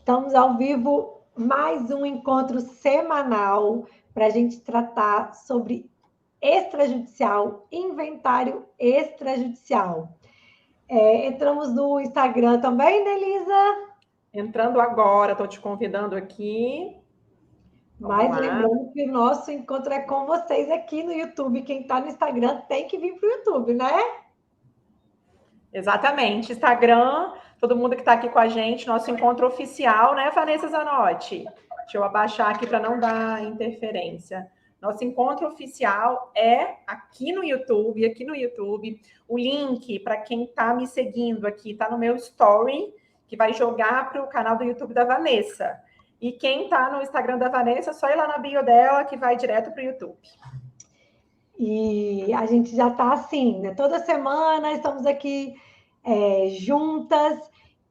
Estamos ao vivo, mais um encontro semanal para a gente tratar sobre extrajudicial, inventário extrajudicial. Entramos no Instagram também, né, Elisa? Entrando agora, estou te convidando aqui. Mas lembrando que o nosso encontro é com vocês aqui no YouTube. Quem está no Instagram tem que vir para o YouTube, né? Exatamente. Instagram, todo mundo que está aqui com a gente, nosso encontro oficial, né, Vanessa Zanotti? Deixa eu abaixar aqui para não dar interferência. Nosso encontro oficial é aqui no YouTube, O link para quem está me seguindo aqui está no meu story, que vai jogar para o canal do YouTube da Vanessa. E quem está no Instagram da Vanessa, é só ir lá na bio dela, que vai direto para o YouTube. E a gente já está assim, né? Toda semana estamos aqui juntas,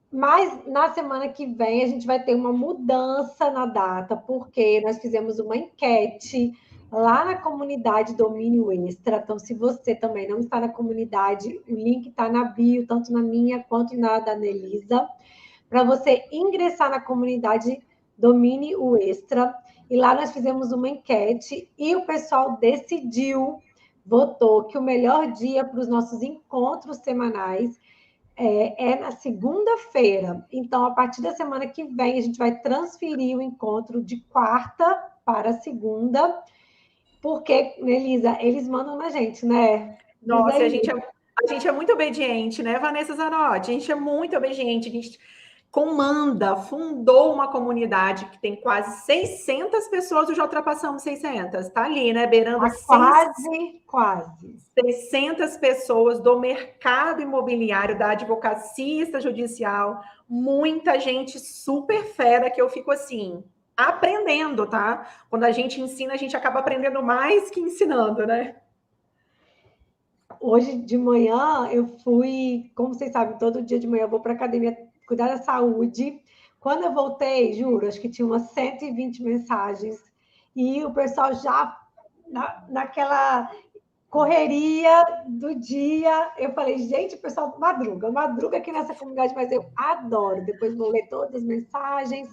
mas na semana que vem a gente vai ter uma mudança na data, porque nós fizemos uma enquete lá na comunidade Domínio Extra. Então, se você também não está na comunidade, o link está na bio, tanto na minha quanto na da Nelisa, para você ingressar na comunidade Domínio Extra. E lá nós fizemos uma enquete e o pessoal votou que o melhor dia para os nossos encontros semanais é na segunda-feira. Então, a partir da semana que vem, a gente vai transferir o encontro de quarta para segunda, porque, Elisa, eles mandam na gente, né? Nossa, a gente é muito obediente, né, Vanessa Zanotti? A gente é muito obediente, a gente fundou uma comunidade que tem quase 600 pessoas, já ultrapassamos 600, tá ali, né, beirando quase 600 pessoas do mercado imobiliário, da advocacia extrajudicial, muita gente super fera que eu fico assim, aprendendo, tá? Quando a gente ensina, a gente acaba aprendendo mais que ensinando, né? Hoje de manhã eu fui, como vocês sabem, todo dia de manhã eu vou para a academia cuidar da saúde. Quando eu voltei, juro, acho que tinha umas 120 mensagens e o pessoal já naquela correria do dia, eu falei, gente, o pessoal madruga aqui nessa comunidade, mas eu adoro. Depois vou ler todas as mensagens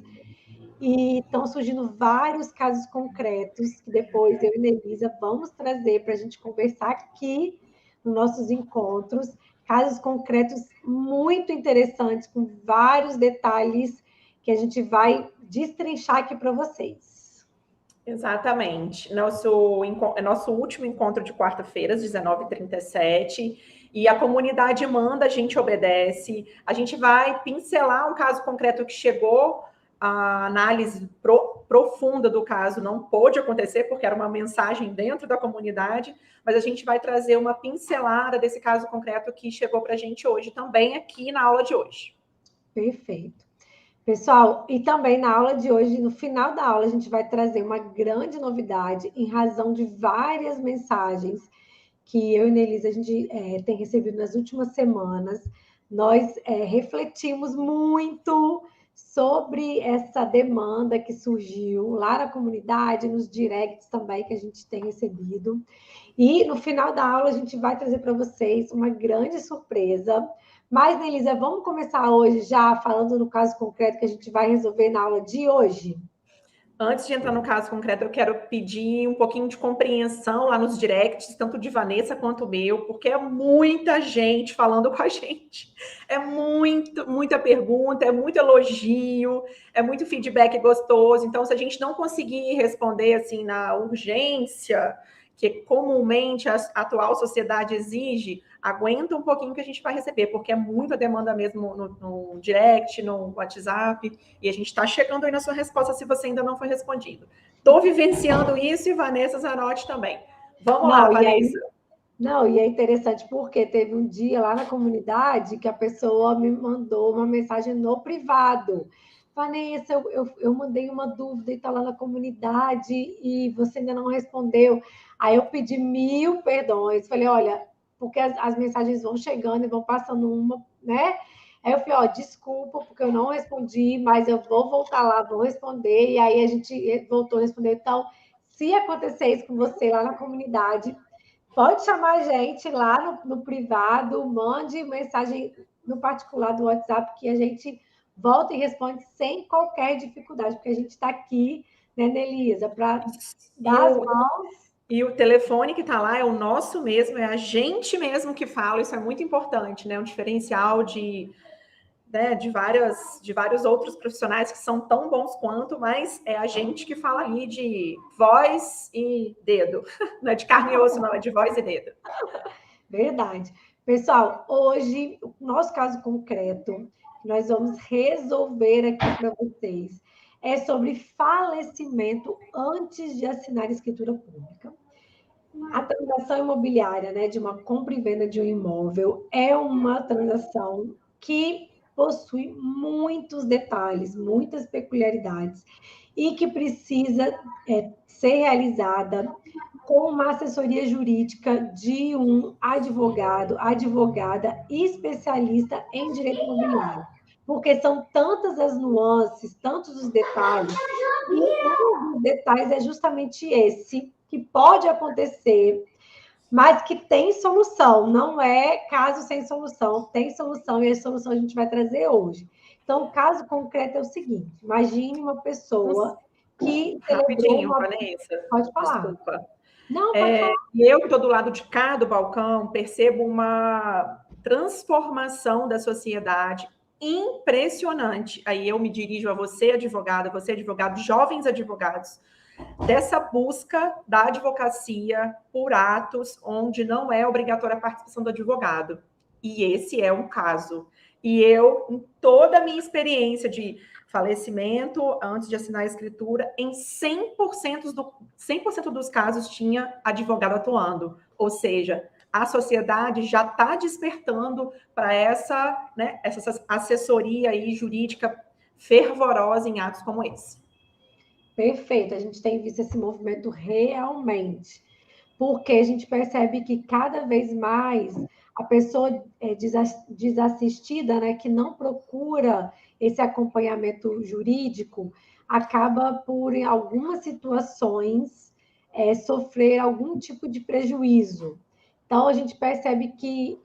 e estão surgindo vários casos concretos que depois eu e Nelisa vamos trazer para a gente conversar aqui nos nossos encontros, casos concretos muito interessantes, com vários detalhes que a gente vai destrinchar aqui para vocês. Exatamente. Nosso último encontro de quarta-feira, às 19h37, e a comunidade manda, a gente obedece. A gente vai pincelar um caso concreto que chegou, a análise profunda do caso não pôde acontecer, porque era uma mensagem dentro da comunidade, mas a gente vai trazer uma pincelada desse caso concreto que chegou para a gente hoje, também aqui na aula de hoje. Perfeito. Pessoal, e também na aula de hoje, no final da aula, a gente vai trazer uma grande novidade em razão de várias mensagens que eu e Nelisa a gente tem recebido nas últimas semanas. Nós refletimos muito sobre essa demanda que surgiu lá na comunidade, nos directs também que a gente tem recebido. E no final da aula, a gente vai trazer para vocês uma grande surpresa. Mas, Nelisa, vamos começar hoje já falando no caso concreto que a gente vai resolver na aula de hoje? Antes de entrar no caso concreto, eu quero pedir um pouquinho de compreensão lá nos directs, tanto de Vanessa quanto meu, porque é muita gente falando com a gente. É muita pergunta, é muito elogio, é muito feedback gostoso. Então, se a gente não conseguir responder assim na urgência que comumente a atual sociedade exige, aguenta um pouquinho que a gente vai receber, porque é muita demanda mesmo no direct, no WhatsApp, e a gente está chegando aí na sua resposta se você ainda não foi respondido. Estou vivenciando isso e Vanessa Zanotti também. Vamos lá, Vanessa. E é interessante porque teve um dia lá na comunidade que a pessoa me mandou uma mensagem no privado. Vanessa, eu mandei uma dúvida e está lá na comunidade e você ainda não respondeu. Aí eu pedi 1000 perdões. Falei, olha, porque as mensagens vão chegando e vão passando uma, né? Aí eu falei, desculpa, porque eu não respondi, mas eu vou voltar lá, vou responder. E aí a gente voltou a responder. Então, se acontecer isso com você lá na comunidade, pode chamar a gente lá no privado, mande mensagem no particular do WhatsApp que a gente volta e responde sem qualquer dificuldade, porque a gente está aqui, né, Nelisa, para dar as mãos. E o telefone que está lá é o nosso mesmo, é a gente mesmo que fala, isso é muito importante, né? Um diferencial né, de vários outros profissionais que são tão bons quanto, mas é a gente que fala ali de voz e dedo. Não é de carne e osso, não, é de voz e dedo. Verdade. Pessoal, hoje, o nosso caso concreto, nós vamos resolver aqui para vocês, é sobre falecimento antes de assinar a escritura pública. A transação imobiliária, né, de uma compra e venda de um imóvel, é uma transação que possui muitos detalhes, muitas peculiaridades, e que precisa ser realizada com uma assessoria jurídica de um advogado, advogada especialista em direito imobiliário. Porque são tantas as nuances, tantos os detalhes, e um dos detalhes é justamente esse, que pode acontecer, mas que tem solução, não é caso sem solução, tem solução, e a solução a gente vai trazer hoje. Então, o caso concreto é o seguinte: imagine uma pessoa que celebrou Rapidinho, uma... Vanessa. Pode falar. Desculpa. Não, pode falar. Eu que estou do lado de cá do balcão, percebo uma transformação da sociedade impressionante. Aí eu me dirijo a você, advogado, jovens advogados, dessa busca da advocacia por atos onde não é obrigatória a participação do advogado. E esse é um caso. E eu, em toda a minha experiência de falecimento antes de assinar a escritura, em 100% dos casos tinha advogado atuando. Ou seja, a sociedade já está despertando para essa assessoria aí jurídica fervorosa em atos como esse. Perfeito, a gente tem visto esse movimento realmente, porque a gente percebe que cada vez mais a pessoa desassistida, né, que não procura esse acompanhamento jurídico, acaba por, em algumas situações, sofrer algum tipo de prejuízo. Então, a gente percebe que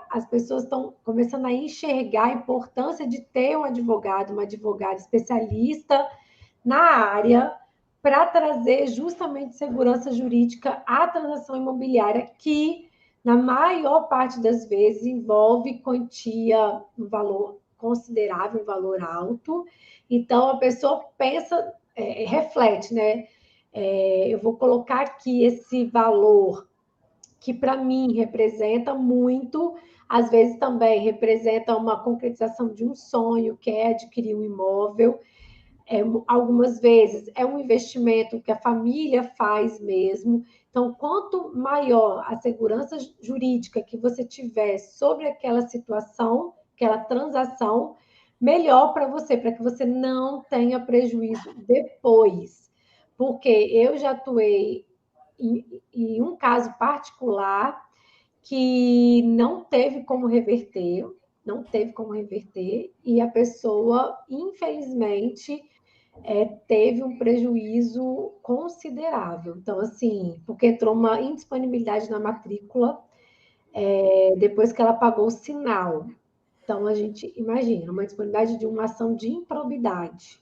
as pessoas estão começando a enxergar a importância de ter um advogado, uma advogada especialista na área, para trazer justamente segurança jurídica à transação imobiliária, que, na maior parte das vezes, envolve quantia, um valor considerável, um valor alto. Então, a pessoa pensa, reflete, né? Eu vou colocar aqui esse valor que, para mim, representa muito, às vezes também representa uma concretização de um sonho, que é adquirir um imóvel. Algumas vezes é um investimento que a família faz mesmo. Então, quanto maior a segurança jurídica que você tiver sobre aquela situação, aquela transação, melhor para você, para que você não tenha prejuízo depois. Porque eu já atuei em um caso particular que não teve como reverter, e a pessoa, infelizmente, teve um prejuízo considerável. Então, assim, porque entrou uma indisponibilidade na matrícula depois que ela pagou o sinal. Então, a gente imagina, uma disponibilidade de uma ação de improbidade.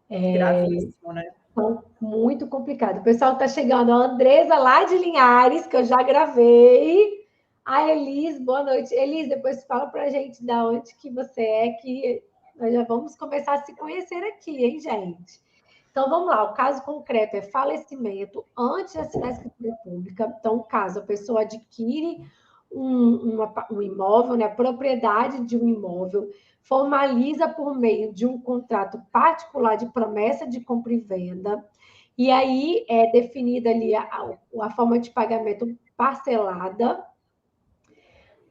Gravíssimo, né? Então, muito complicado. O pessoal está chegando, a Andresa lá de Linhares, que eu já gravei. A Elis, boa noite. Elis, depois fala para a gente de onde que você é, que nós já vamos começar a se conhecer aqui, hein, gente? Então, vamos lá. O caso concreto é falecimento antes de assinar a escritura pública. Então, o caso, a pessoa adquire um imóvel, né, a propriedade de um imóvel, formaliza por meio de um contrato particular de promessa de compra e venda, e aí é definida ali a forma de pagamento parcelada.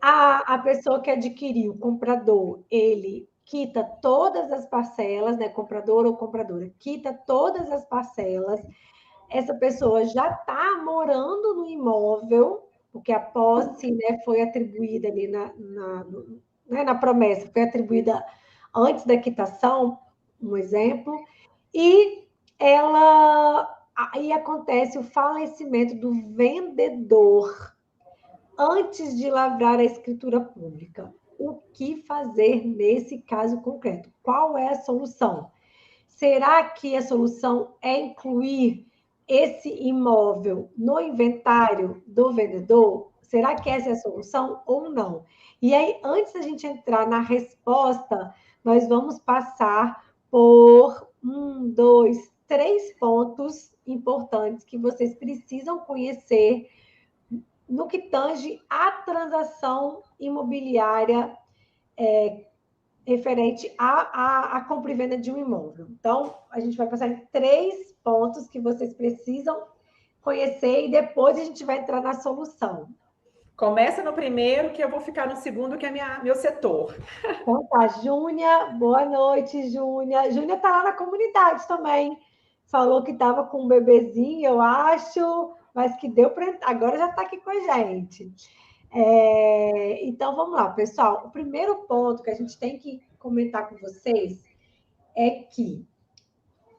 A pessoa que adquiriu, o comprador, ele quita todas as parcelas, né? Comprador ou compradora, quita todas as parcelas. Essa pessoa já está morando no imóvel, porque a posse, né, foi atribuída ali na promessa, foi atribuída antes da quitação, um exemplo, e aí acontece o falecimento do vendedor antes de lavrar a escritura pública. o que fazer nesse caso concreto. Qual é a solução? Será que a solução é incluir esse imóvel no inventário do vendedor? Será que essa é a solução ou não? E aí, antes da gente entrar na resposta, nós vamos passar por 3 pontos importantes que vocês precisam conhecer no que tange à transação imobiliária referente à compra e venda de um imóvel. Então, a gente vai passar em 3 pontos que vocês precisam conhecer e depois a gente vai entrar na solução. Começa no primeiro, que eu vou ficar no segundo, que é meu setor. Então tá, Júnia, boa noite, Júnia. Júnia está lá na comunidade também. Falou que estava com um bebezinho, eu acho, mas que deu para... Agora já está aqui com a gente. Então, vamos lá, pessoal. O primeiro ponto que a gente tem que comentar com vocês é que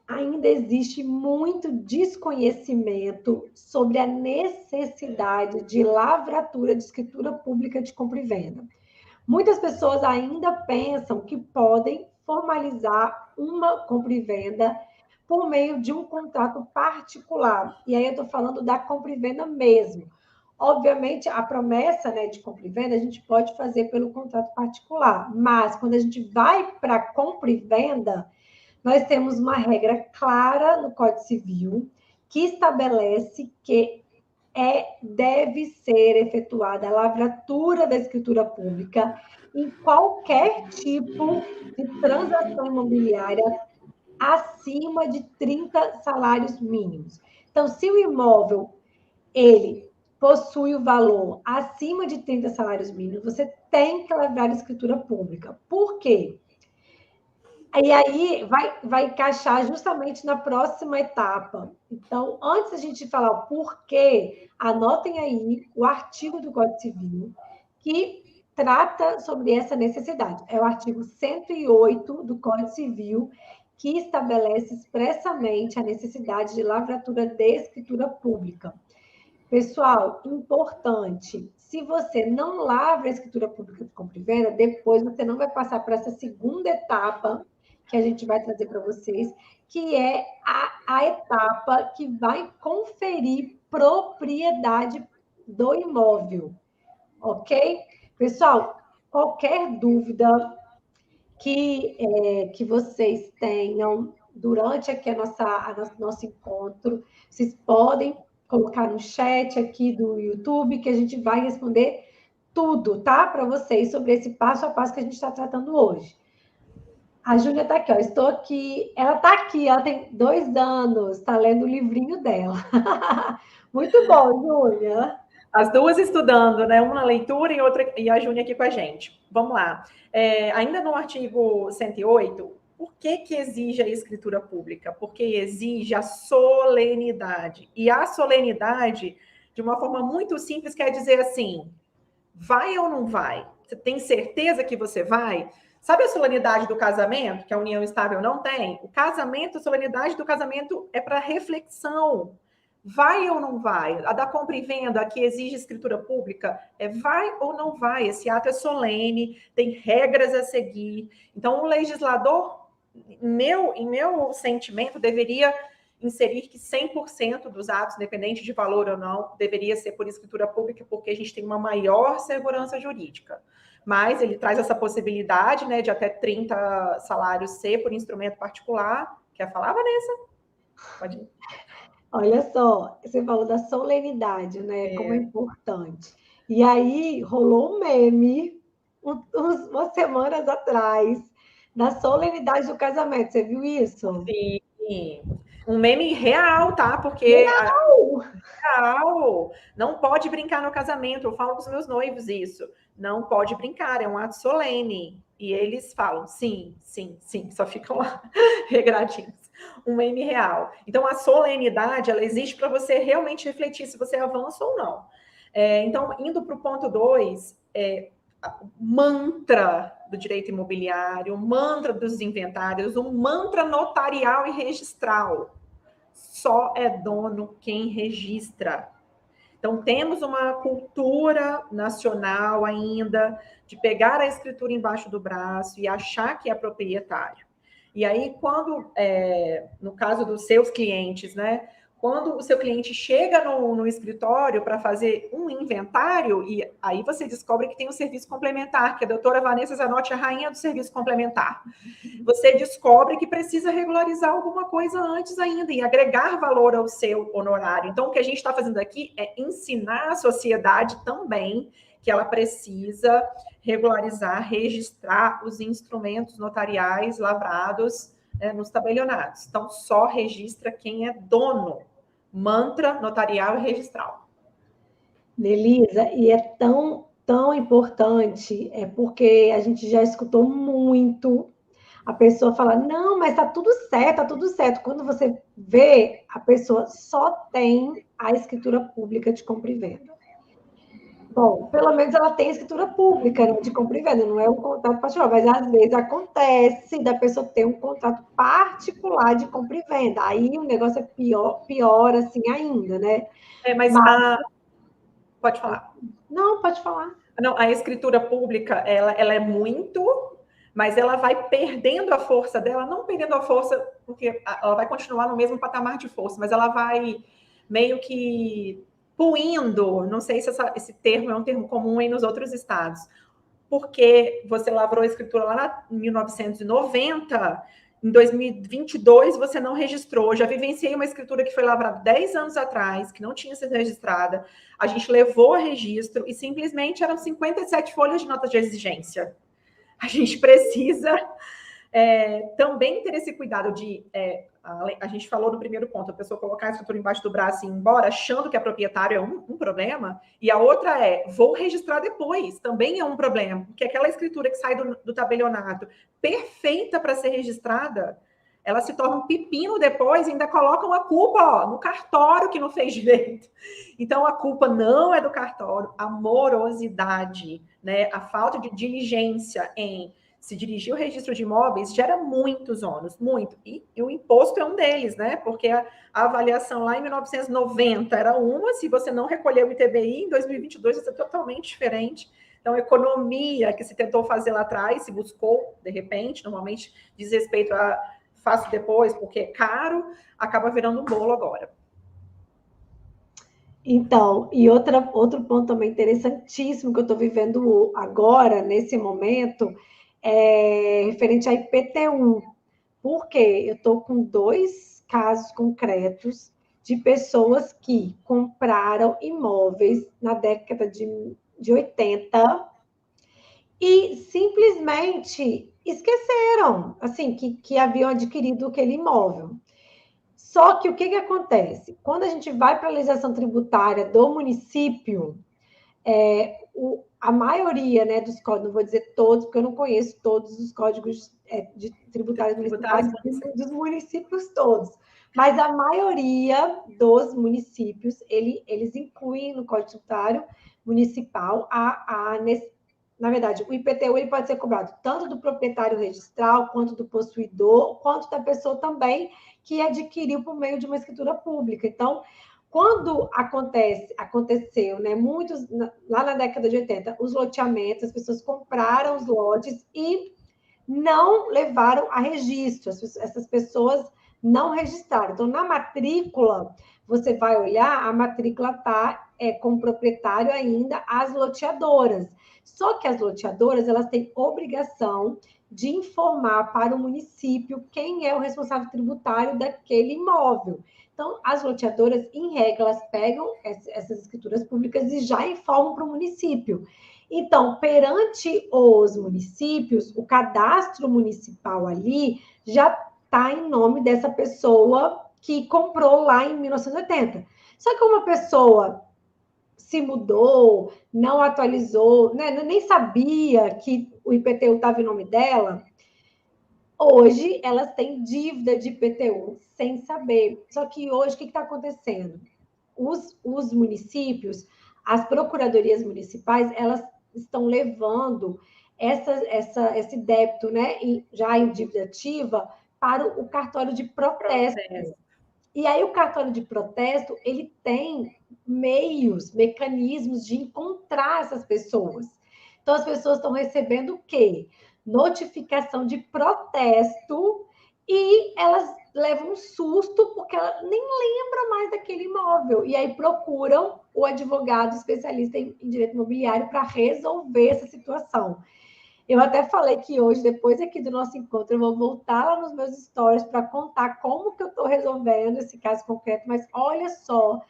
ainda existe muito desconhecimento sobre a necessidade de lavratura de escritura pública de compra e venda. Muitas pessoas ainda pensam que podem formalizar uma compra e venda por meio de um contrato particular. E aí eu estou falando da compra e venda mesmo. Obviamente, a promessa, né, de compra e venda a gente pode fazer pelo contrato particular, mas quando a gente vai para compra e venda, nós temos uma regra clara no Código Civil que estabelece que deve ser efetuada a lavratura da escritura pública em qualquer tipo de transação imobiliária acima de 30 salários mínimos. Então, se o imóvel ele possui o valor acima de 30 salários mínimos, você tem que lavrar a escritura pública. Por quê? E aí vai encaixar justamente na próxima etapa. Então, antes da gente falar o porquê, anotem aí o artigo do Código Civil que trata sobre essa necessidade. É o artigo 108 do Código Civil que estabelece expressamente a necessidade de lavratura de escritura pública. Pessoal, importante, se você não lavra a escritura pública de compra e venda, depois você não vai passar para essa segunda etapa que a gente vai trazer para vocês, que é a etapa que vai conferir propriedade do imóvel, ok? Pessoal, qualquer dúvida que vocês tenham durante aqui nosso encontro, vocês podem colocar no chat aqui do YouTube, que a gente vai responder tudo, tá? Para vocês, sobre esse passo a passo que a gente está tratando hoje. A Júlia está aqui, ó. Estou aqui. Ela está aqui, ela tem 2 anos, está lendo o livrinho dela. Muito bom, Júlia. As duas estudando, né? Uma na leitura e a Júnia aqui com a gente. Vamos lá. Ainda no artigo 108, por que exige a escritura pública? Porque exige a solenidade. E a solenidade, de uma forma muito simples, quer dizer assim, vai ou não vai? Você tem certeza que você vai? Sabe a solenidade do casamento, que a união estável não tem? O casamento, a solenidade do casamento é para reflexão. Vai ou não vai? A da compra e venda, a que exige escritura pública, vai ou não vai? Esse ato é solene, tem regras a seguir. Então, o legislador, em meu sentimento, deveria inserir que 100% dos atos, independente de valor ou não, deveria ser por escritura pública, porque a gente tem uma maior segurança jurídica. Mas ele traz essa possibilidade, né, de até 30 salários ser por instrumento particular. Quer falar, Vanessa? Pode ir. Olha só, você falou da solenidade, né? Como é importante. E aí rolou um meme umas semanas atrás da solenidade do casamento. Você viu isso? Sim. Um meme real, tá? Porque real. Não pode brincar no casamento. Eu falo para os meus noivos isso. Não pode brincar, é um ato solene. E eles falam sim, sim, sim. Só ficam lá regradinhos. Um meme real. Então, a solenidade, ela existe para você realmente refletir se você avança ou não. Então, indo para o ponto 2, mantra do direito imobiliário, mantra dos inventários, um mantra notarial e registral. Só é dono quem registra. Então, temos uma cultura nacional ainda de pegar a escritura embaixo do braço e achar que é proprietário. E aí, quando, no caso dos seus clientes, né? Quando o seu cliente chega no escritório para fazer um inventário, e aí você descobre que tem um serviço complementar, que a doutora Vanessa Zanotti é a rainha do serviço complementar. Você descobre que precisa regularizar alguma coisa antes ainda e agregar valor ao seu honorário. Então, o que a gente está fazendo aqui é ensinar a sociedade também que ela precisa regularizar, registrar os instrumentos notariais lavrados nos tabelionatos. Então, só registra quem é dono. Mantra notarial e registral. Nelisa, e é tão importante, porque a gente já escutou muito a pessoa falar, não, mas tá tudo certo, tá tudo certo. Quando você vê, a pessoa só tem a escritura pública de compra e venda. Bom, pelo menos ela tem escritura pública, né, de compra e venda, não é um contrato particular, mas às vezes acontece da pessoa ter um contrato particular de compra e venda. Aí o negócio é pior assim ainda, né? Mas pode falar. Não, pode falar. Não, a escritura pública, ela é muito, mas ela vai perdendo a força dela, não perdendo a força, porque ela vai continuar no mesmo patamar de força, mas ela vai meio que puindo, não sei se esse termo é um termo comum aí nos outros estados, porque você lavrou a escritura lá em 1990, em 2022 você não registrou. Já vivenciei uma escritura que foi lavrada 10 anos atrás, que não tinha sido registrada. A gente levou a registro e simplesmente eram 57 folhas de nota de exigência. A gente precisa também ter esse cuidado de... a gente falou no primeiro ponto, a pessoa colocar a escritura embaixo do braço e ir embora, achando que é proprietário é um problema, e a outra vou registrar depois, também é um problema, porque aquela escritura que sai do tabelionato, perfeita para ser registrada, ela se torna um pepino depois e ainda colocam a culpa no cartório que não fez direito. Então, a culpa não é do cartório, a morosidade, né, a falta de diligência em se dirigir o registro de imóveis gera muitos ônus, muito. E o imposto é um deles, né? Porque a avaliação lá em 1990 era uma, se você não recolheu o ITBI, em 2022 vai ser totalmente diferente. Então, a economia que se tentou fazer lá atrás, se buscou, de repente, normalmente diz respeito a faço depois, porque é caro, acaba virando um bolo agora. Então, e outro ponto também interessantíssimo que eu estou vivendo agora, nesse momento, é referente a IPTU. Por quê? Eu estou com 2 casos concretos de pessoas que compraram imóveis na década de 80 e simplesmente esqueceram, assim, que haviam adquirido aquele imóvel. Só que o que acontece? Quando a gente vai para a legislação tributária do município, a maioria, né, dos códigos, não vou dizer todos, porque eu não conheço todos os códigos de tributários municipais dos municípios todos, mas a maioria dos municípios, eles incluem no Código Tributário Municipal na verdade, o IPTU ele pode ser cobrado tanto do proprietário registral, quanto do possuidor, quanto da pessoa também que adquiriu por meio de uma escritura pública. Então, quando aconteceu, né, muitos, lá na década de 80, os loteamentos, as pessoas compraram os lotes e não levaram a registro, essas pessoas não registraram. Então, na matrícula, você vai olhar, a matrícula está com o proprietário ainda as loteadoras. Só que as loteadoras, elas têm obrigação de informar para o município quem é o responsável tributário daquele imóvel. Então, as loteadoras, em regra, elas pegam essas escrituras públicas e já informam para o município. Então, perante os municípios, o cadastro municipal ali já está em nome dessa pessoa que comprou lá em 1980. Só que uma pessoa se mudou, não atualizou, né, nem sabia que o IPTU estava em nome dela, hoje elas têm dívida de IPTU sem saber. Só que hoje o que está acontecendo? Os municípios, as procuradorias municipais, elas estão levando esse débito, né, já em dívida ativa, para o cartório de protesto. E aí o cartório de protesto, ele tem mecanismos de encontrar essas pessoas. Então, as pessoas estão recebendo o quê? Notificação de protesto e elas levam um susto porque ela nem lembra mais daquele imóvel. E aí procuram o advogado especialista em direito imobiliário para resolver essa situação. Eu até falei que hoje, depois aqui do nosso encontro, eu vou voltar lá nos meus stories para contar como que eu estou resolvendo esse caso concreto, mas olha só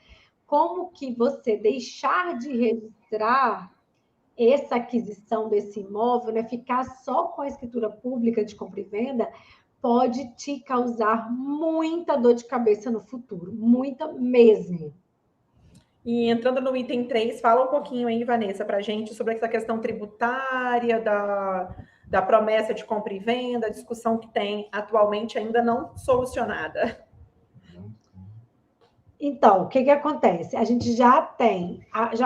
como que você deixar de registrar essa aquisição desse imóvel, né, ficar só com a escritura pública de compra e venda, pode te causar muita dor de cabeça no futuro, muita mesmo. E entrando no item 3, fala um pouquinho aí, Vanessa, para a gente sobre essa questão tributária, da promessa de compra e venda, a discussão que tem atualmente ainda não solucionada. Então, o que acontece? A gente já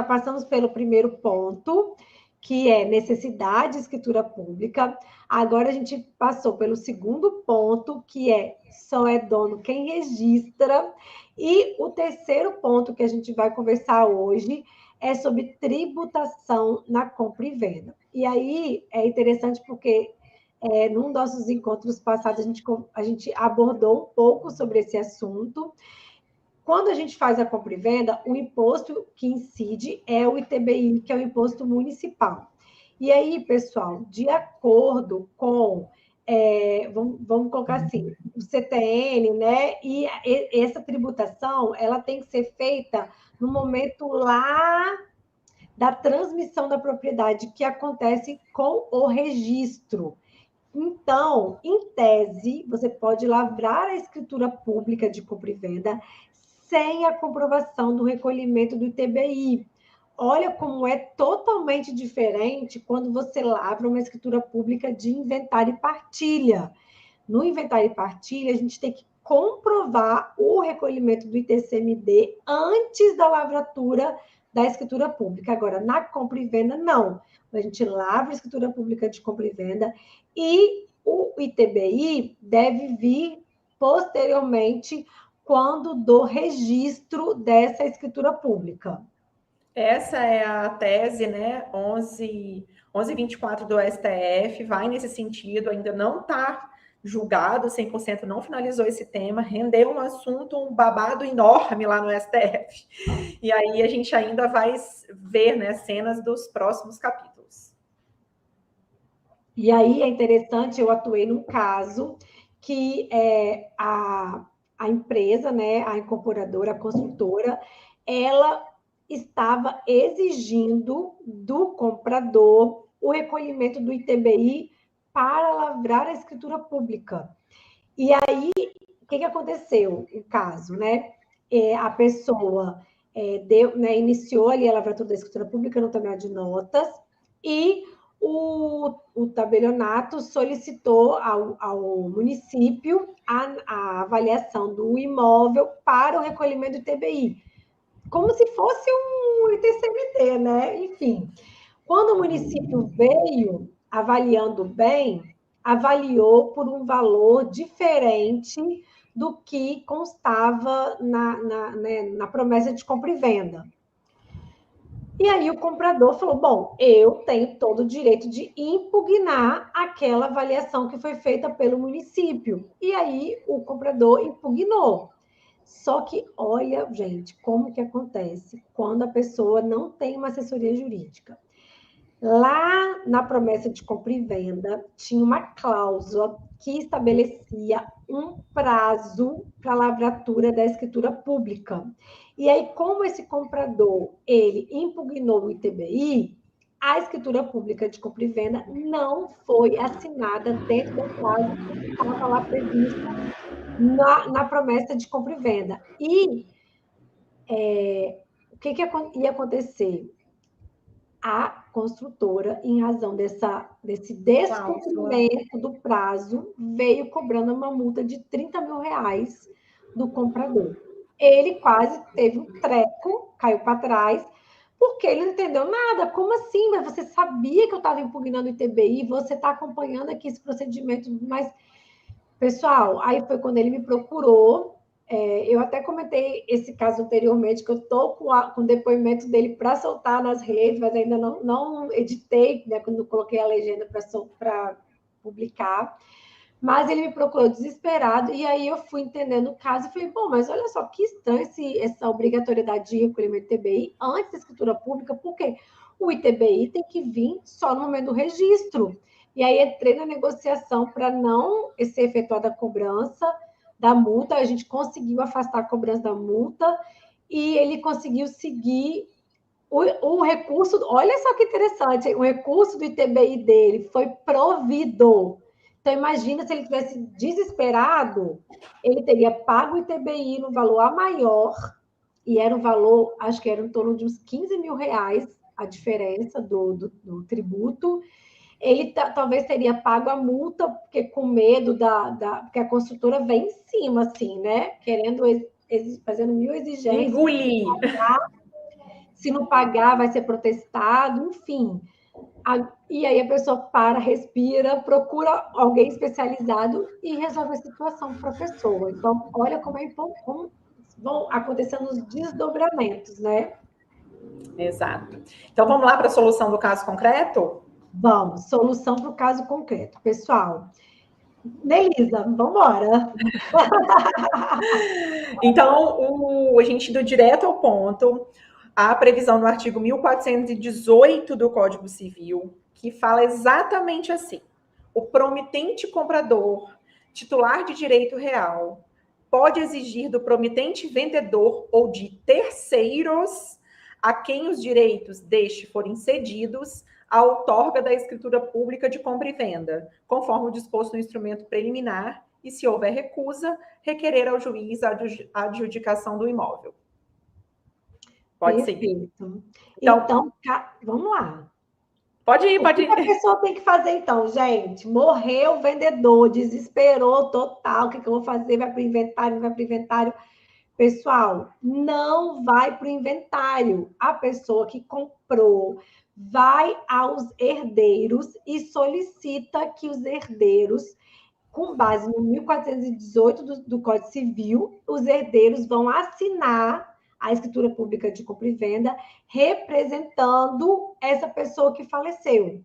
passamos pelo primeiro ponto, que é necessidade de escritura pública. Agora a gente passou pelo segundo ponto, que só é dono quem registra. E o terceiro ponto que a gente vai conversar hoje é sobre tributação na compra e venda. E aí é interessante porque num dos nossos encontros passados a gente abordou um pouco sobre esse assunto. Quando a gente faz a compra e venda, o imposto que incide é o ITBI, que é o imposto municipal. E aí, pessoal, de acordo com, vamos colocar assim, o CTN, né? E essa tributação, ela tem que ser feita no momento lá da transmissão da propriedade, que acontece com o registro. Então, em tese, você pode lavrar a escritura pública de compra e venda sem a comprovação do recolhimento do ITBI. Olha como é totalmente diferente quando você lavra uma escritura pública de inventário e partilha. No inventário e partilha, a gente tem que comprovar o recolhimento do ITCMD antes da lavratura da escritura pública. Agora, na compra e venda, não. A gente lavra a escritura pública de compra e venda e o ITBI deve vir posteriormente quando do registro dessa escritura pública. Essa é a tese, né, 1124 do STF, vai nesse sentido, ainda não está julgado 100%, não finalizou esse tema, rendeu um assunto, um babado enorme lá no STF. E aí a gente ainda vai ver, né, cenas dos próximos capítulos. E aí é interessante, eu atuei num caso que a empresa, né, a incorporadora, a construtora, ela estava exigindo do comprador o recolhimento do ITBI para lavrar a escritura pública. E aí, o que aconteceu? O caso, né? A pessoa iniciou ali a lavratura da escritura pública no terminal de notas e o tabelionato solicitou ao município a avaliação do imóvel para o recolhimento do ITBI, como se fosse um ITCMD, né? Enfim, quando o município veio avaliando bem, avaliou por um valor diferente do que constava na promessa de compra e venda. E aí o comprador falou, bom, eu tenho todo o direito de impugnar aquela avaliação que foi feita pelo município. E aí o comprador impugnou. Só que olha, gente, como que acontece quando a pessoa não tem uma assessoria jurídica. Lá na promessa de compra e venda, tinha uma cláusula que estabelecia um prazo para a lavratura da escritura pública. E aí, como esse comprador, ele impugnou o ITBI, a escritura pública de compra e venda não foi assinada dentro do prazo que estava lá previsto na promessa de compra e venda. E o que ia acontecer? A construtora, em razão desse descumprimento do prazo, veio cobrando uma multa de R$30 mil do comprador. Ele quase teve um treco, caiu para trás, porque ele não entendeu nada. Como assim? Mas você sabia que eu estava impugnando o ITBI, você está acompanhando aqui esse procedimento, mas, pessoal, aí foi quando ele me procurou Eu até comentei esse caso anteriormente, que eu estou com o depoimento dele para soltar nas redes, mas ainda não editei, né, quando coloquei a legenda para publicar. Mas ele me procurou desesperado, e aí eu fui entendendo o caso e falei, bom, mas olha só, que estranho essa obrigatoriedade de recolhimento ITBI antes da escritura pública, porque o ITBI tem que vir só no momento do registro. E aí entrei na negociação para não ser efetuada a cobrança da multa, a gente conseguiu afastar a cobrança da multa, e ele conseguiu seguir o recurso, olha só que interessante, o recurso do ITBI dele foi provido. Então, imagina se ele tivesse desesperado, ele teria pago o ITBI no valor a maior, e era um valor, acho que era em torno de uns 15 mil reais a diferença do tributo. Ele talvez teria pago a multa, porque com medo porque a construtora vem em cima, assim, né? Querendo, fazendo mil exigências. Engolir. Se não pagar, vai ser protestado, enfim. E aí a pessoa para, respira, procura alguém especializado e resolve a situação para a pessoa. Então, olha como vão acontecendo os desdobramentos, né? Exato. Então, vamos lá para a solução do caso concreto? Vamos, solução para o caso concreto. Pessoal, Nelisa, vamos embora. Então, a gente indo direto ao ponto, a previsão no artigo 1418 do Código Civil, que fala exatamente assim: o promitente comprador, titular de direito real, pode exigir do promitente vendedor ou de terceiros a quem os direitos deste forem cedidos a outorga da escritura pública de compra e venda, conforme o disposto no instrumento preliminar, e, se houver recusa, requerer ao juiz a adjudicação do imóvel. Pode Perfeito. seguir. Então, vamos lá. Pode ir. O que a pessoa tem que fazer, então, gente? Morreu o vendedor, desesperou total. O que eu vou fazer? Vai para o inventário, vai para o inventário. Pessoal, não vai para o inventário. A pessoa que comprou vai aos herdeiros e solicita que os herdeiros, com base no 1418 do Código Civil, os herdeiros vão assinar a escritura pública de compra e venda, representando essa pessoa que faleceu.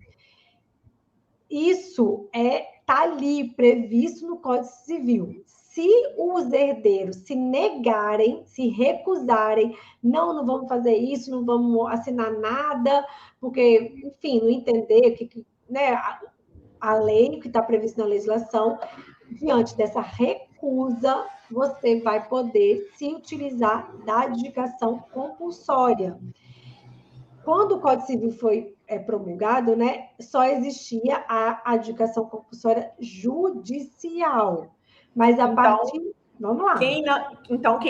Isso está ali previsto no Código Civil. Se os herdeiros se negarem, se recusarem, não vamos fazer isso, não vamos assinar nada, porque, enfim, não entender né, a lei que está prevista na legislação, diante dessa recusa, você vai poder se utilizar da adjudicação compulsória. Quando o Código Civil foi promulgado, né, só existia a adjudicação compulsória judicial. Mas a partir... Vamos lá. Quem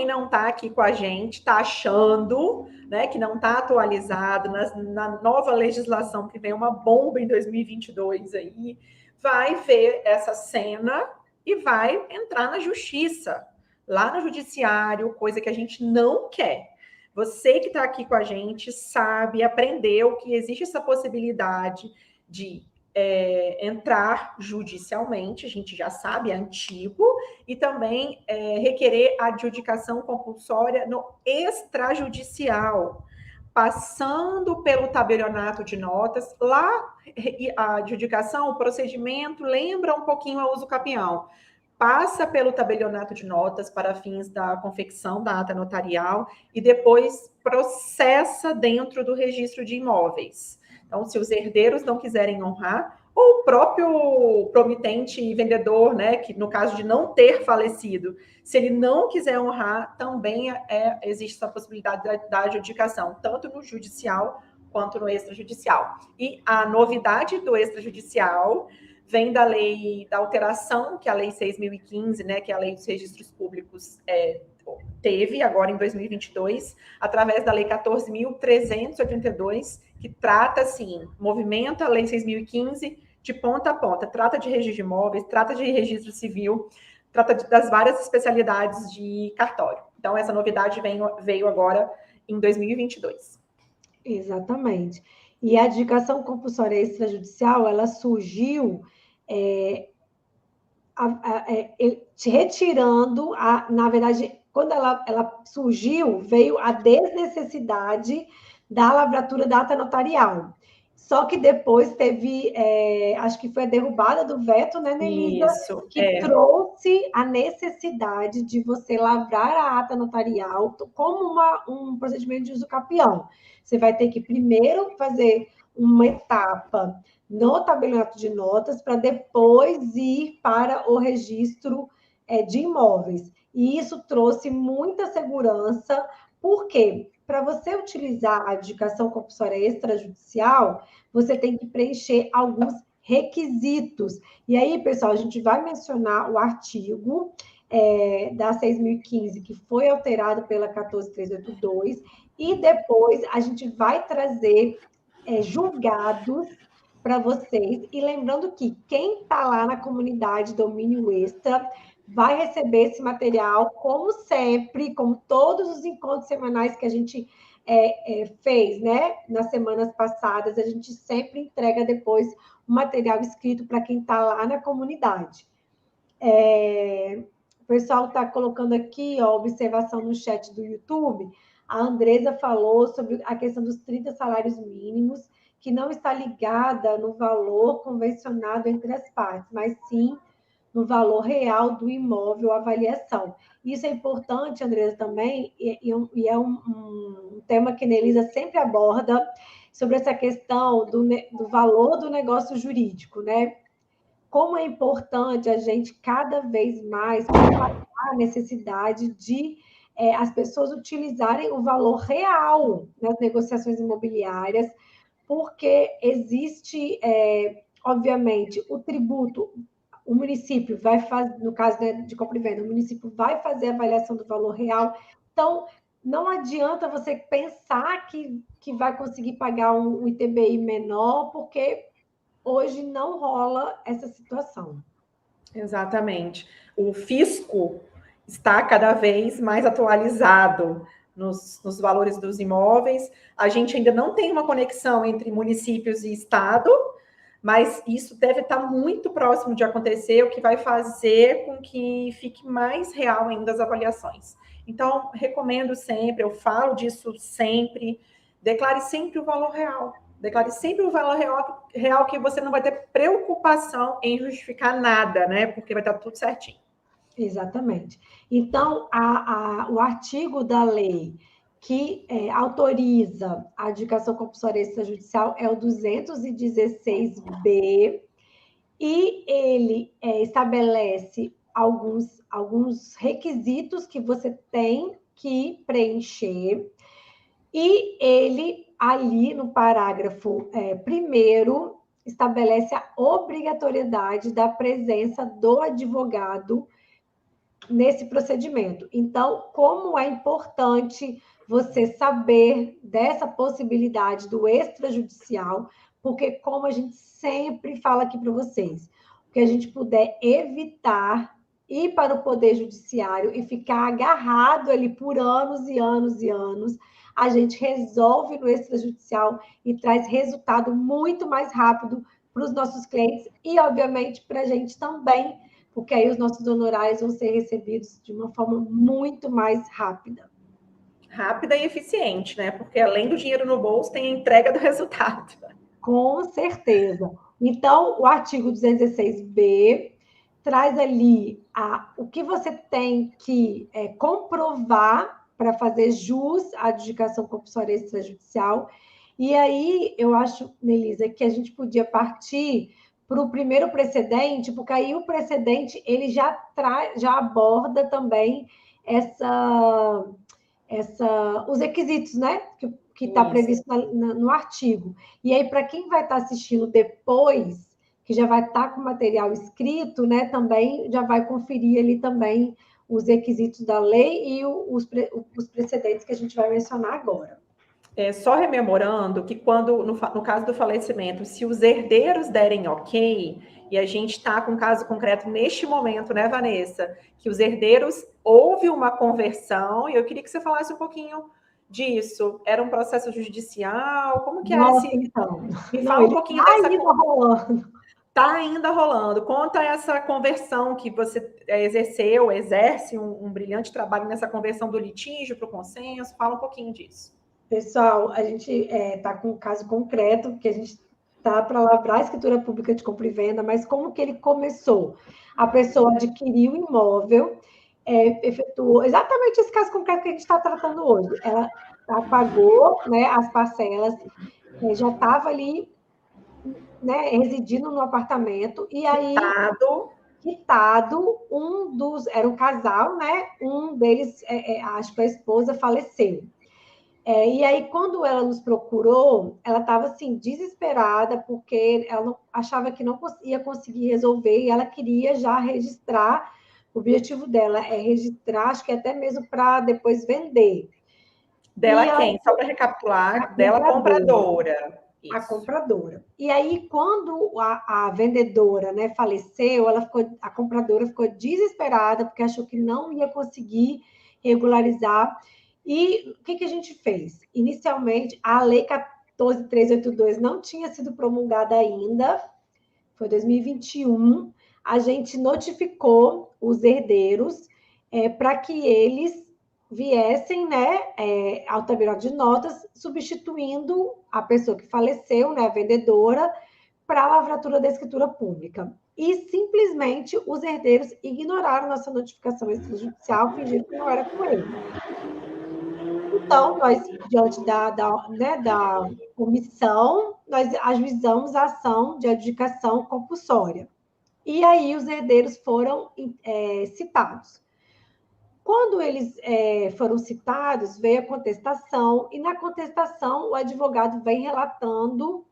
não está aqui com a gente está achando, né, que não está atualizado na nova legislação, que vem uma bomba em 2022 aí, vai ver essa cena e vai entrar na justiça, lá no judiciário, coisa que a gente não quer. Você que está aqui com a gente sabe, aprendeu que existe essa possibilidade de entrar judicialmente, a gente já sabe, é antigo, e também requerer a adjudicação compulsória no extrajudicial, passando pelo tabelionato de notas. Lá, a adjudicação, o procedimento lembra um pouquinho a uso capião. Passa pelo tabelionato de notas para fins da confecção da ata notarial e depois processa dentro do registro de imóveis. Então, se os herdeiros não quiserem honrar, ou o próprio promitente e vendedor, né, que no caso de não ter falecido, se ele não quiser honrar, também existe essa possibilidade da adjudicação, tanto no judicial quanto no extrajudicial. E a novidade do extrajudicial vem da lei da alteração, que é a lei 6.015, né, que é a lei dos registros públicos teve agora em 2022, através da lei 14.382, que trata, assim, movimenta a lei 6.015 de ponta a ponta, trata de registro de imóveis, trata de registro civil, trata das várias especialidades de cartório. Então, essa novidade veio agora em 2022. Exatamente. E a adjudicação compulsória extrajudicial, ela surgiu retirando, na verdade, quando ela surgiu, veio a desnecessidade da lavratura da ata notarial. Só que depois teve, acho que foi a derrubada do veto, né, Nelisa? Isso, que trouxe a necessidade de você lavrar a ata notarial como um procedimento de uso capião. Você vai ter que primeiro fazer uma etapa no tabelionato de notas para depois ir para o registro de imóveis. E isso trouxe muita segurança, porque para você utilizar a adjudicação compulsória extrajudicial, você tem que preencher alguns requisitos. E aí, pessoal, a gente vai mencionar o artigo da 6.015, que foi alterado pela 14382, e depois a gente vai trazer julgados para vocês. E lembrando que quem está lá na comunidade Domínio Extra vai receber esse material, como sempre, como todos os encontros semanais que a gente fez, né? Nas semanas passadas, a gente sempre entrega depois o material escrito para quem está lá na comunidade. O pessoal está colocando aqui, ó, observação no chat do YouTube. A Andresa falou sobre a questão dos 30 salários mínimos, que não está ligada no valor convencionado entre as partes, mas sim no valor real do imóvel, avaliação. Isso é importante, Andresa, também, e é um tema que a Nelisa sempre aborda, sobre essa questão do valor do negócio jurídico, né? Como é importante a gente cada vez mais propagar a necessidade de as pessoas utilizarem o valor real nas negociações imobiliárias, porque existe, obviamente, o tributo, o município vai fazer, no caso, né, de compra e venda, o município vai fazer a avaliação do valor real. Então, não adianta você pensar que vai conseguir pagar um ITBI menor, porque hoje não rola essa situação. Exatamente. O fisco está cada vez mais atualizado nos valores dos imóveis. A gente ainda não tem uma conexão entre municípios e Estado, mas isso deve estar muito próximo de acontecer, o que vai fazer com que fique mais real ainda as avaliações. Então, recomendo sempre, eu falo disso sempre, declare sempre o valor real. Declare sempre o valor real que você não vai ter preocupação em justificar nada, né? Porque vai estar tudo certinho. Exatamente. Então, o artigo da lei que autoriza a adjudicação compulsória extrajudicial é o 216B, e ele estabelece alguns requisitos que você tem que preencher, e ele, ali no parágrafo 1º, estabelece a obrigatoriedade da presença do advogado nesse procedimento. Então, como é importante você saber dessa possibilidade do extrajudicial, porque, como a gente sempre fala aqui para vocês, o que a gente puder evitar ir para o Poder Judiciário e ficar agarrado ali por anos e anos e anos, a gente resolve no extrajudicial e traz resultado muito mais rápido para os nossos clientes e, obviamente, para a gente também, porque aí os nossos honorários vão ser recebidos de uma forma muito mais rápida. Rápida e eficiente, né? Porque além do dinheiro no bolso, tem a entrega do resultado. Com certeza. Então, o artigo 216B traz ali o que você tem que comprovar para fazer jus à adjudicação compulsória extrajudicial. E aí, eu acho, Nelisa, que a gente podia partir para o primeiro precedente, porque aí o precedente ele já aborda também os requisitos, né? Que está previsto no artigo. E aí, para quem vai estar assistindo depois, que já vai estar com o material escrito, né? Também já vai conferir ali também os requisitos da lei e os precedentes que a gente vai mencionar agora. Só rememorando que quando, no caso do falecimento, se os herdeiros derem ok, e a gente está com um caso concreto neste momento, né, Vanessa? Que os herdeiros, houve uma conversão, e eu queria que você falasse um pouquinho disso. Era um processo judicial? Como que era esse... Então. Me fala um pouquinho dessa... Está ainda rolando. Conta essa conversão que você exerce um brilhante trabalho nessa conversão do litígio para o consenso. Fala um pouquinho disso. Pessoal, a gente está com um caso concreto, que a gente está para lavrar a escritura pública de compra e venda, mas como que ele começou? A pessoa adquiriu o imóvel, efetuou exatamente esse caso concreto que a gente está tratando hoje. Ela pagou, né, as parcelas, já estava ali, né, residindo no apartamento, e aí quitado, era um casal, né? Um deles, acho que a esposa faleceu. E aí, quando ela nos procurou, ela estava assim, desesperada, porque ela achava que não ia conseguir resolver, e ela queria já registrar. O objetivo dela é registrar, acho que até mesmo para depois vender. Dela quem? Só para recapitular, dela compradora. Isso. A compradora. E aí, quando a vendedora, né, faleceu, a compradora ficou desesperada, porque achou que não ia conseguir regularizar. E o que a gente fez? Inicialmente, a Lei 14.382 não tinha sido promulgada ainda, foi 2021. A gente notificou os herdeiros para que eles viessem, né, ao tabelião de notas, substituindo a pessoa que faleceu, né, a vendedora, para a lavratura da escritura pública. E simplesmente os herdeiros ignoraram nossa notificação extrajudicial, fingindo que não era com eles. Então, nós, diante da omissão, nós ajuizamos a ação de adjudicação compulsória. E aí os herdeiros foram citados. Quando eles foram citados, veio a contestação, e na contestação o advogado vem relatando: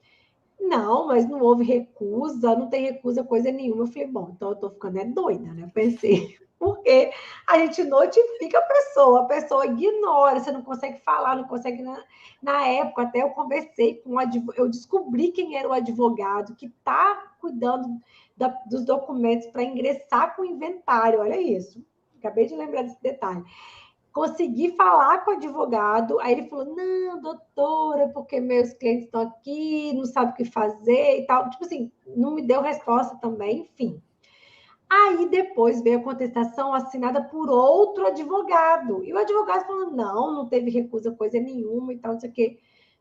não, mas não houve recusa, não tem recusa, coisa nenhuma. Eu falei, bom, então eu estou ficando doida, né? Eu pensei, porque a gente notifica a pessoa ignora, você não consegue falar, não consegue... Na época, até eu conversei com um advogado, eu descobri quem era o advogado que está cuidando dos documentos para ingressar com o inventário, olha isso. Acabei de lembrar desse detalhe. Consegui falar com o advogado, aí ele falou, não, doutora, porque meus clientes estão aqui, não sabe o que fazer e tal. Tipo assim, não me deu resposta também, enfim. Aí depois veio a contestação assinada por outro advogado. E o advogado falou, não teve recusa coisa nenhuma e tal, não sei o quê.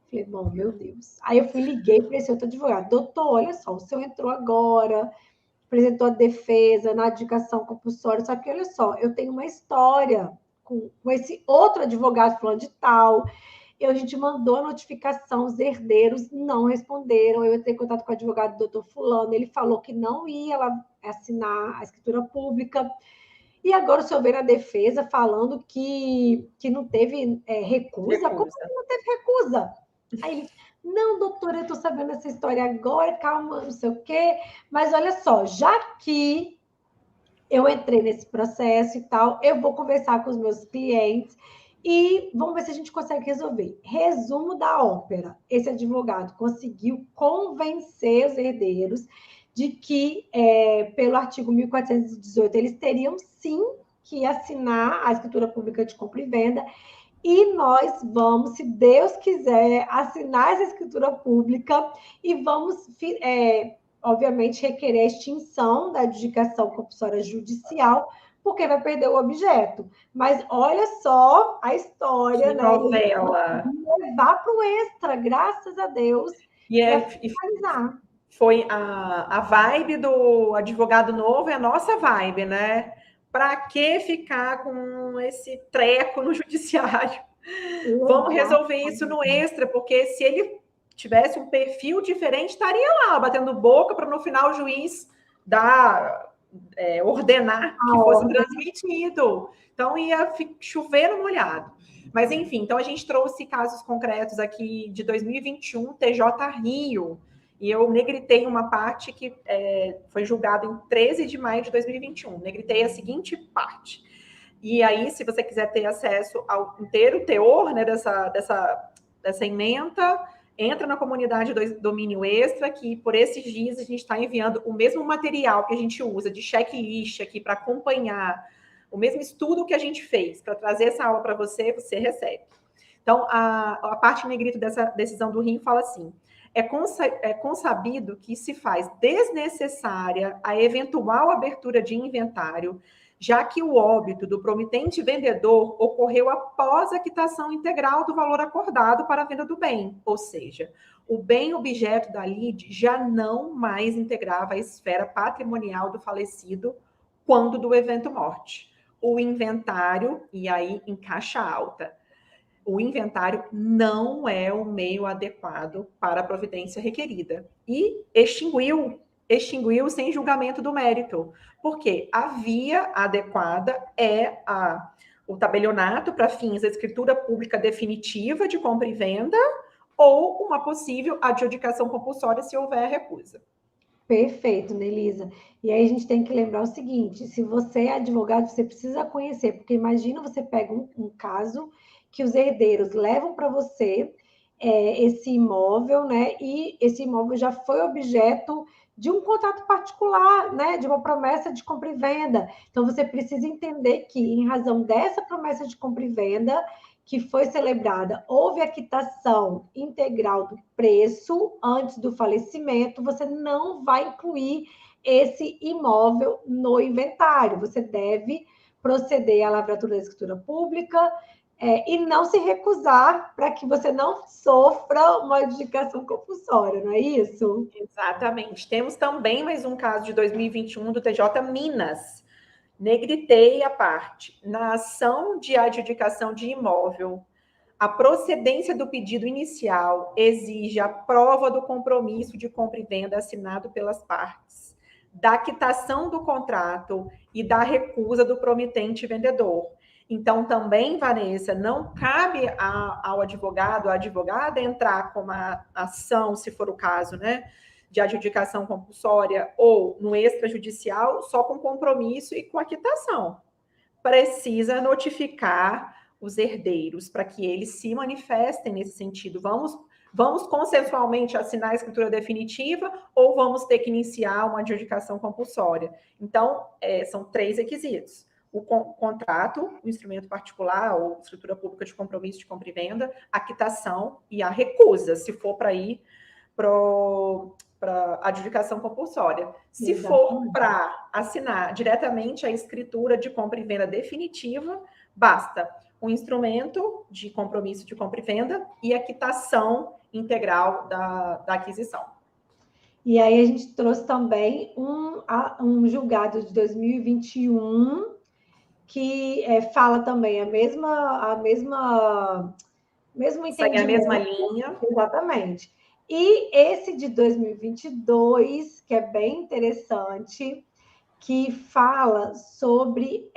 Falei, bom, meu Deus. Aí eu liguei para esse outro advogado, doutor, olha só, o senhor entrou agora, apresentou a defesa na adjudicação compulsória, só que olha só, eu tenho uma história com esse outro advogado falando de tal, a gente mandou a notificação, os herdeiros não responderam, eu entrei em contato com o advogado do doutor fulano, ele falou que não ia assinar a escritura pública, e agora o senhor veio na defesa falando que não teve recusa. Como que não teve recusa? Aí ele, não, doutora, eu estou sabendo essa história agora, calma, não sei o quê, mas olha só, já que eu entrei nesse processo e tal, eu vou conversar com os meus clientes e vamos ver se a gente consegue resolver. Resumo da ópera: esse advogado conseguiu convencer os herdeiros de que, pelo artigo 1418, eles teriam sim que assinar a escritura pública de compra e venda, e nós vamos, se Deus quiser, assinar essa escritura pública e vamos, obviamente, requerer a extinção da adjudicação compulsória judicial, porque vai perder o objeto. Mas olha só a história, que novela. Levar para o extra, graças a Deus, e finalizar. Foi a vibe do advogado novo, é a nossa vibe, né? Para que ficar com esse treco no judiciário? Vamos resolver isso no extra, porque se ele tivesse um perfil diferente, estaria lá, batendo boca para no final o juiz ordenar que fosse transmitido. Então ia chover no molhado. Mas enfim, então a gente trouxe casos concretos aqui de 2021, TJ Rio, e eu negritei uma parte que foi julgada em 13 de maio de 2021. Negritei a seguinte parte. E aí, se você quiser ter acesso ao inteiro teor, né, dessa ementa, entra na comunidade do Domínio Extra, que por esses dias a gente está enviando o mesmo material que a gente usa de checklist aqui para acompanhar, o mesmo estudo que a gente fez para trazer essa aula para você, você recebe. Então, a parte em negrito dessa decisão do Rio fala assim: é consabido que se faz desnecessária a eventual abertura de inventário, já que o óbito do promitente vendedor ocorreu após a quitação integral do valor acordado para a venda do bem, ou seja, o bem objeto da lide já não mais integrava a esfera patrimonial do falecido quando do evento morte. O inventário, e aí em caixa alta, o inventário não é o meio adequado para a providência requerida. E extinguiu sem julgamento do mérito, porque a via adequada é o tabelionato para fins da escritura pública definitiva de compra e venda ou uma possível adjudicação compulsória se houver recusa. Perfeito, Nelisa. E aí a gente tem que lembrar o seguinte, se você é advogado, você precisa conhecer, porque imagina você pega um caso que os herdeiros levam para você esse imóvel, né? E esse imóvel já foi objeto de um contrato particular, né? De uma promessa de compra e venda. Então, você precisa entender que, em razão dessa promessa de compra e venda que foi celebrada, houve a quitação integral do preço antes do falecimento, você não vai incluir esse imóvel no inventário. Você deve proceder à lavratura da escritura pública, e não se recusar para que você não sofra uma adjudicação compulsória, não é isso? Exatamente. Temos também mais um caso de 2021 do TJ Minas. Negritei a parte. Na ação de adjudicação de imóvel, a procedência do pedido inicial exige a prova do compromisso de compra e venda assinado pelas partes, da quitação do contrato e da recusa do promitente vendedor. Então, também, Vanessa, não cabe ao advogado, à advogada, entrar com uma ação, se for o caso, né, de adjudicação compulsória ou no extrajudicial, só com compromisso e com a quitação. Precisa notificar os herdeiros para que eles se manifestem nesse sentido. Vamos consensualmente assinar a escritura definitiva ou vamos ter que iniciar uma adjudicação compulsória? Então, são 3 requisitos. O contrato, o instrumento particular ou escritura pública de compromisso de compra e venda, a quitação e a recusa, se for para ir para adjudicação compulsória. Se for para assinar diretamente a escritura de compra e venda definitiva, basta um instrumento de compromisso de compra e venda e a quitação integral da aquisição. E aí a gente trouxe também um julgado de 2021 que fala também mesmo entendimento. Segue a mesma linha. Exatamente. E esse de 2022, que é bem interessante, que fala sobre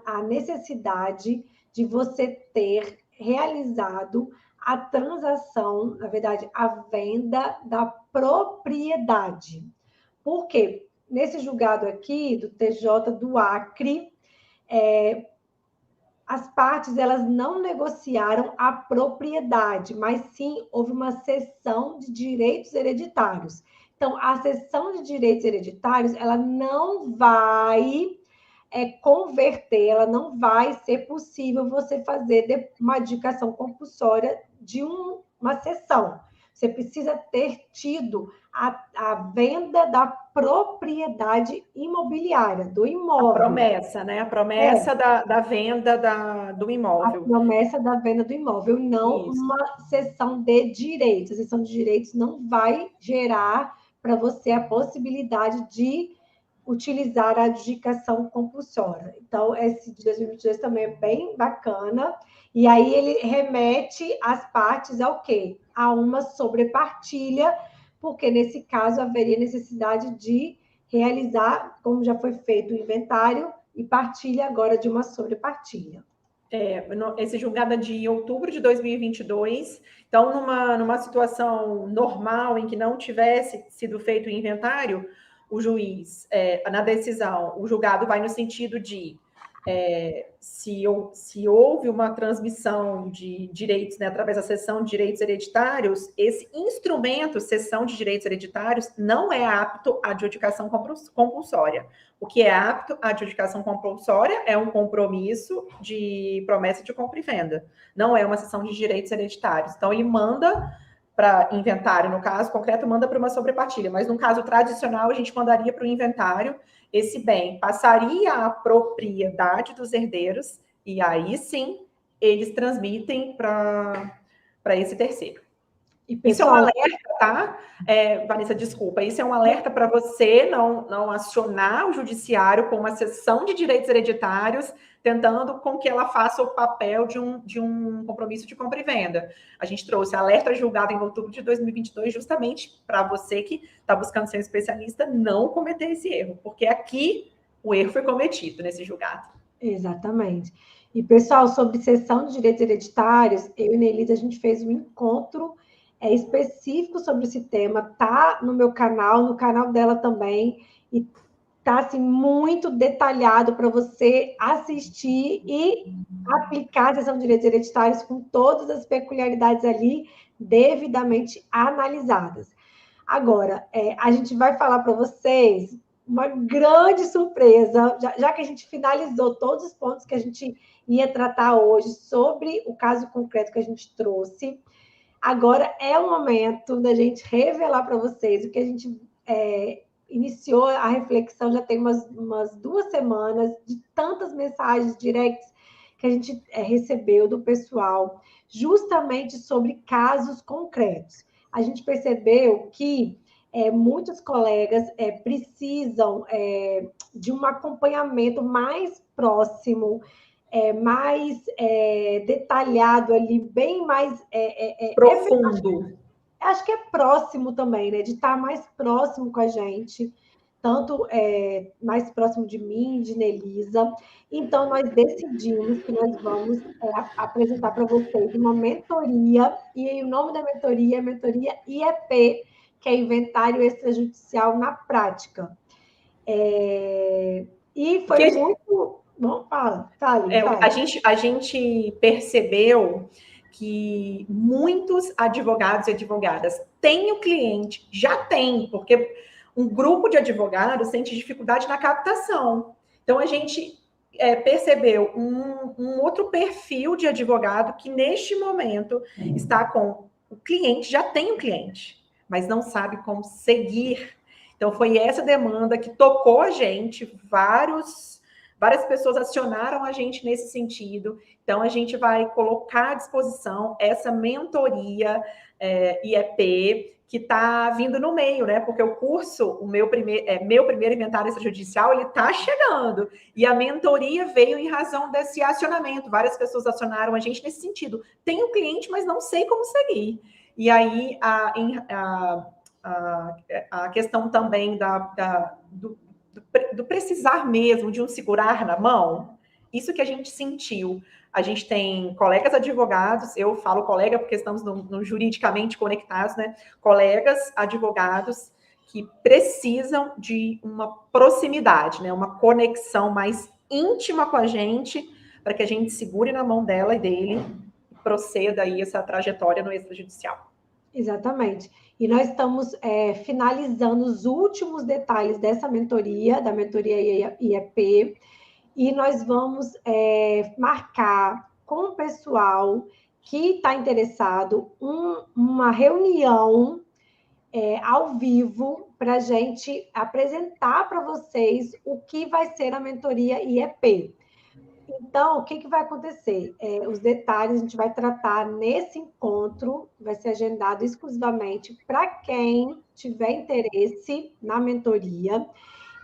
a necessidade de você ter realizado a transação, na verdade, a venda da propriedade. Por quê? Nesse julgado aqui do TJ do Acre, as partes elas não negociaram a propriedade, mas sim houve uma cessão de direitos hereditários. Então, a cessão de direitos hereditários, ela não vai converter, ela não vai ser possível você fazer uma adjudicação compulsória de uma cessão. Você precisa ter tido a venda da propriedade imobiliária, do imóvel. A promessa, né? A promessa da venda do imóvel. A promessa da venda do imóvel, não uma cessão de direitos. A cessão de direitos não vai gerar para você a possibilidade de utilizar a adjudicação compulsória. Então, esse de 2022 também é bem bacana. E aí ele remete as partes ao quê? A uma sobrepartilha, porque nesse caso haveria necessidade de realizar, como já foi feito o inventário, e partilha agora de uma sobrepartilha. Esse julgado é de outubro de 2022. Então, numa situação normal em que não tivesse sido feito o inventário, o juiz, na decisão, o julgado vai no sentido de se houve uma transmissão de direitos, né, através da cessão de direitos hereditários, esse instrumento, cessão de direitos hereditários, não é apto à adjudicação compulsória. O que é apto à adjudicação compulsória é um compromisso de promessa de compra e venda, não é uma cessão de direitos hereditários. Então, ele manda para inventário. No caso concreto, manda para uma sobrepartilha, mas no caso tradicional, a gente mandaria para o inventário esse bem, passaria a propriedade dos herdeiros, e aí sim eles transmitem para esse terceiro. E, Isso é um pessoal, alerta, tá? Vanessa, desculpa. Isso é um alerta para você não acionar o judiciário com uma cessão de direitos hereditários, tentando com que ela faça o papel de um compromisso de compra e venda. A gente trouxe alerta julgado em outubro de 2022 justamente para você que está buscando ser um especialista não cometer esse erro, porque aqui o erro foi cometido nesse julgado. Exatamente. E, pessoal, sobre cessão de direitos hereditários, eu e Nelisa, a gente fez um encontro específico sobre esse tema, tá no meu canal, no canal dela também, e tá, assim, muito detalhado para você assistir e aplicar a cessão de direitos hereditários com todas as peculiaridades ali devidamente analisadas. Agora, a gente vai falar para vocês uma grande surpresa, já que a gente finalizou todos os pontos que a gente ia tratar hoje sobre o caso concreto que a gente trouxe. Agora é o momento da gente revelar para vocês o que a gente iniciou a reflexão já tem umas 2 semanas, de tantas mensagens directs que a gente recebeu do pessoal, justamente sobre casos concretos. A gente percebeu que muitos colegas precisam de um acompanhamento mais próximo, mais detalhado ali, bem mais Profundo. Acho que é próximo também, né? De estar mais próximo com a gente, tanto mais próximo de mim, de Nelisa. Então, nós decidimos que nós vamos apresentar para vocês uma mentoria, e o nome da mentoria é Mentoria IEP, que é Inventário Extrajudicial na Prática. E foi muito... Bom, fala. A gente percebeu que muitos advogados e advogadas têm o cliente, já tem, porque um grupo de advogados sente dificuldade na captação. Então, a gente percebeu um outro perfil de advogado que, neste momento, está com o cliente, já tem o cliente, mas não sabe como seguir. Então, foi essa demanda que tocou a gente, várias pessoas acionaram a gente nesse sentido. Então, a gente vai colocar à disposição essa mentoria IEP, que está vindo no meio, né? Porque o curso, meu primeiro inventário extrajudicial, ele está chegando. E a mentoria veio em razão desse acionamento. Várias pessoas acionaram a gente nesse sentido. Tenho cliente, mas não sei como seguir. E aí, a questão também do precisar mesmo de um segurar na mão, isso que a gente sentiu. A gente tem colegas advogados, eu falo colega porque estamos no juridicamente conectados, né? Colegas advogados que precisam de uma proximidade, né? Uma conexão mais íntima com a gente, para que a gente segure na mão dela e dele e proceda aí essa trajetória no extrajudicial. Exatamente. E nós estamos finalizando os últimos detalhes dessa mentoria, da mentoria IEP, e nós vamos marcar com o pessoal que está interessado uma reunião ao vivo para a gente apresentar para vocês o que vai ser a mentoria IEP. Então, o que vai acontecer? Os detalhes a gente vai tratar nesse encontro, vai ser agendado exclusivamente para quem tiver interesse na mentoria.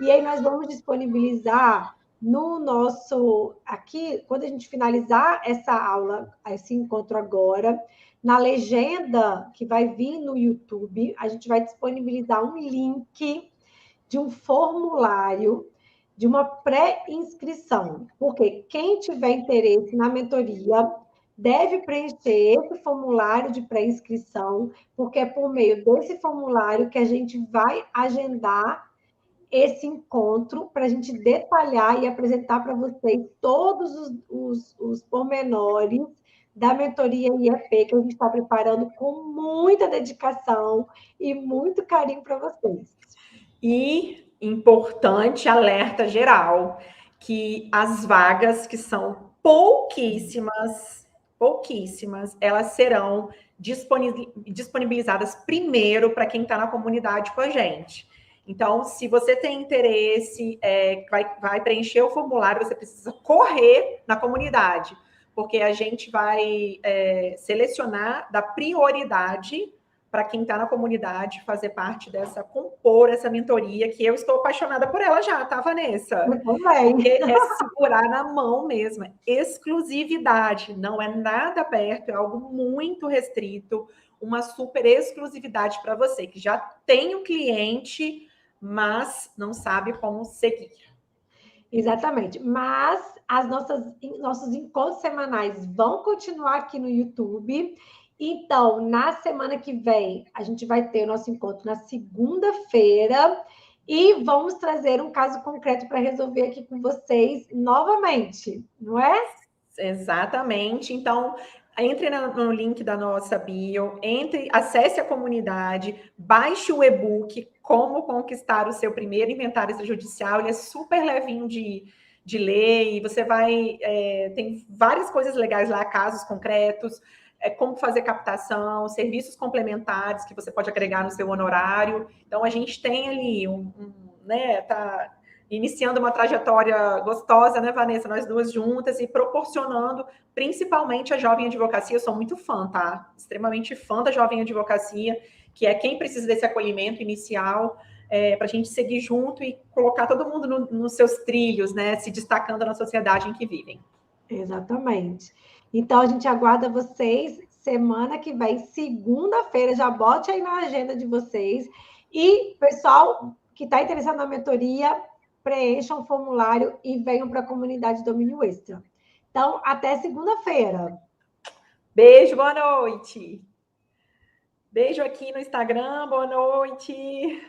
E aí nós vamos disponibilizar no nosso... Aqui, quando a gente finalizar essa aula, esse encontro agora, na legenda que vai vir no YouTube, a gente vai disponibilizar um link de um formulário de uma pré-inscrição, porque quem tiver interesse na mentoria deve preencher esse formulário de pré-inscrição, porque é por meio desse formulário que a gente vai agendar esse encontro para a gente detalhar e apresentar para vocês todos os pormenores da mentoria IEP que a gente está preparando com muita dedicação e muito carinho para vocês. E importante alerta geral, que as vagas, que são pouquíssimas, pouquíssimas, elas serão disponibilizadas primeiro para quem está na comunidade com a gente. Então, se você tem interesse, vai preencher o formulário, você precisa correr na comunidade, porque a gente vai selecionar, dar prioridade para quem está na comunidade fazer parte compor essa mentoria, que eu estou apaixonada por ela já, tá, Vanessa? Eu também. Porque é segurar na mão mesmo, é exclusividade, não é nada aberto, é algo muito restrito, uma super exclusividade para você, que já tem o cliente, mas não sabe como seguir. Exatamente. Mas nossos encontros semanais vão continuar aqui no YouTube. Então, na semana que vem, a gente vai ter o nosso encontro na segunda-feira e vamos trazer um caso concreto para resolver aqui com vocês novamente, não é? Exatamente. Então, entre no link da nossa bio, acesse a comunidade, baixe o e-book Como Conquistar o Seu Primeiro Inventário Extrajudicial. Ele é super levinho de ler e você tem várias coisas legais lá, casos concretos, como fazer captação, serviços complementares que você pode agregar no seu honorário. Então, a gente tem ali tá iniciando uma trajetória gostosa, né, Vanessa? Nós duas juntas e proporcionando, principalmente a Jovem Advocacia. Eu sou muito fã, tá? Extremamente fã da Jovem Advocacia, que é quem precisa desse acolhimento inicial, para a gente seguir junto e colocar todo mundo nos seus trilhos, né? Se destacando na sociedade em que vivem. Exatamente. Então, a gente aguarda vocês semana que vem, segunda-feira. Já bote aí na agenda de vocês. E, pessoal que está interessado na mentoria, preencham o formulário e venham para a comunidade Domínio Extra. Então, até segunda-feira. Beijo, boa noite. Beijo aqui no Instagram, boa noite.